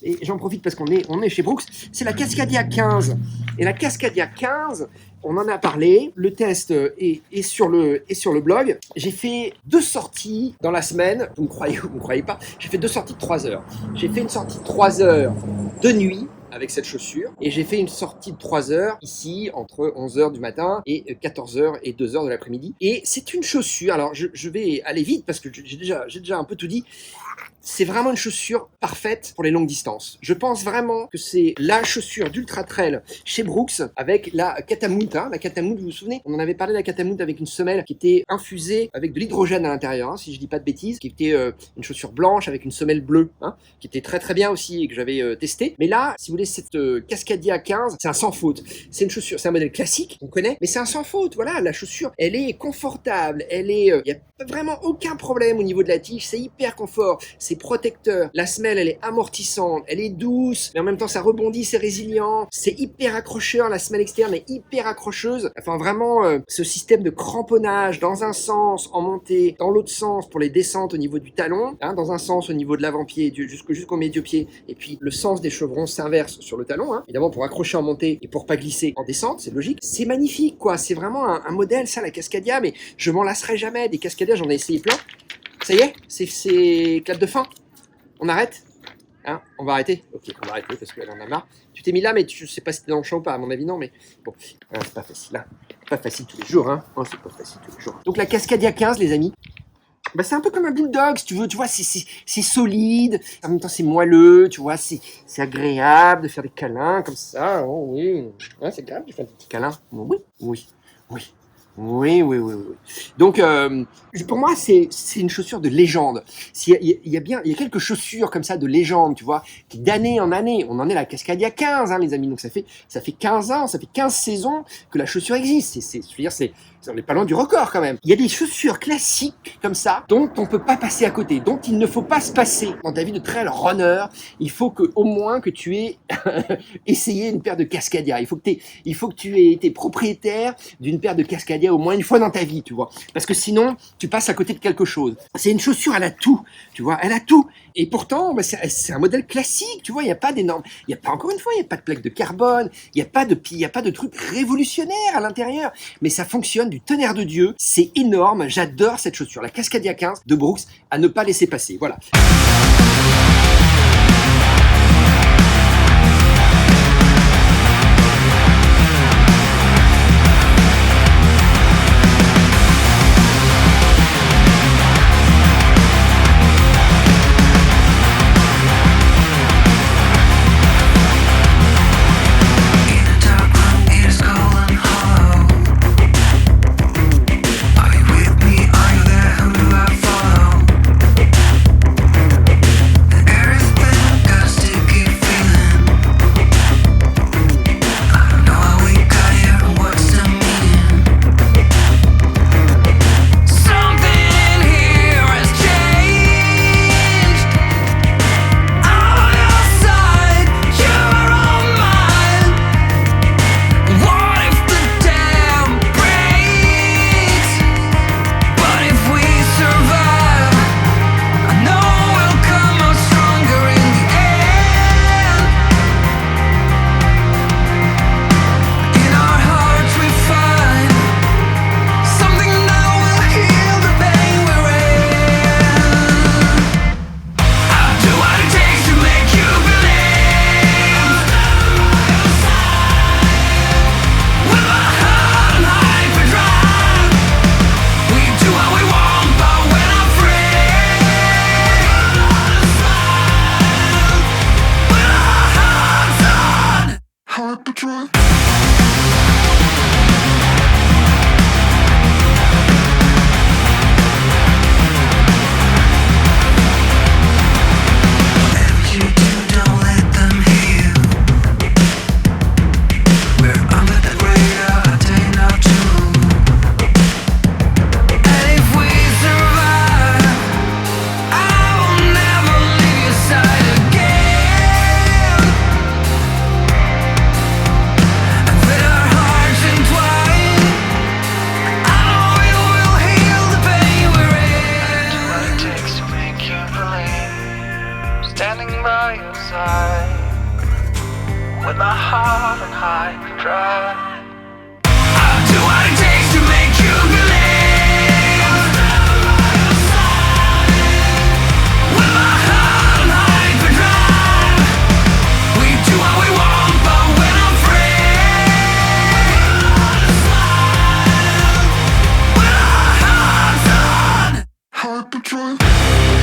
et j'en profite parce qu'on est chez Brooks, c'est la Cascadia 15. Et la Cascadia 15, on en a parlé, le test est sur le blog. J'ai fait 2 sorties dans la semaine, vous me croyez pas, j'ai fait 2 sorties de 3 heures. J'ai fait une sortie de 3 heures de nuit, avec cette chaussure. Et j'ai fait une sortie de 3 heures ici, entre 11h du matin et 14h et 2h de l'après-midi. Et c'est une chaussure, alors je vais aller vite parce que j'ai déjà un peu tout dit. C'est vraiment une chaussure parfaite pour les longues distances. Je pense vraiment que c'est la chaussure d'Ultra Trail chez Brooks avec la Catamount. La Catamount, vous vous souvenez, on en avait parlé de la Catamount avec une semelle qui était infusée avec de l'hydrogène à l'intérieur, si je dis pas de bêtises, qui était une chaussure blanche avec une semelle bleue, qui était très très bien aussi et que j'avais testé. Mais là, si vous voulez, cette Cascadia 15, c'est un sans faute. C'est une chaussure, c'est un modèle classique, on connaît, mais c'est un sans faute. Voilà, la chaussure, elle est confortable, il y a vraiment aucun problème au niveau de la tige, c'est hyper confort, c'est protecteur, la semelle elle est amortissante, elle est douce, mais en même temps ça rebondit, c'est résilient, c'est hyper accrocheur, la semelle externe est hyper accrocheuse, enfin vraiment ce système de cramponnage dans un sens en montée, dans l'autre sens pour les descentes au niveau du talon, dans un sens au niveau de l'avant-pied jusqu'au médio-pied, et puis le sens des chevrons s'inverse sur le talon, évidemment pour accrocher en montée et pour pas glisser en descente, c'est logique, c'est magnifique quoi, c'est vraiment un modèle ça la Cascadia, mais je m'en lasserai jamais, des Cascadia j'en ai essayé plein. Ça y est, c'est clap de fin. On arrête, on va arrêter. Ok, on va arrêter parce qu'elle en a marre. Tu t'es mis là, mais je sais pas si t'es dans le champ ou pas. À mon avis, non, mais bon, c'est pas facile. Pas facile tous les jours, Non, c'est pas facile tous les jours. Donc la Cascadia 15, les amis. C'est un peu comme un bulldog, si tu veux. Tu vois, c'est solide. En même temps, c'est moelleux. Tu vois, c'est agréable de faire des câlins comme ça. Oh oui, c'est agréable de faire des petits câlins. Oui. Donc, pour moi, c'est une chaussure de légende. Il y a quelques chaussures comme ça de légende, tu vois, qui d'année en année, on en est à la Cascadia 15, les amis. Donc ça fait 15 ans, ça fait 15 saisons que la chaussure existe. Je veux dire, on n'est pas loin du record quand même. Il y a des chaussures classiques comme ça, dont on peut pas passer à côté, dont il ne faut pas se passer dans ta vie de trail runner. Il faut au moins que tu aies essayé une paire de Cascadia. Il faut que tu aies été propriétaire d'une paire de Cascadia au moins une fois dans ta vie, tu vois. Parce que sinon, tu passes à côté de quelque chose. C'est une chaussure, elle a tout, tu vois, elle a tout. Et pourtant, c'est un modèle classique, tu vois, il n'y a pas d'énorme, encore une fois, il n'y a pas de plaque de carbone, il n'y a pas de truc révolutionnaire à l'intérieur, mais ça fonctionne du tonnerre de Dieu, c'est énorme, j'adore cette chaussure, la Cascadia 15 de Brooks, à ne pas laisser passer, voilà. with my heart on hyperdrive. I'll do what it takes to make you believe. With my heart on hyperdrive. We do what we want, but when I'm free. With our hearts on hyperdrive.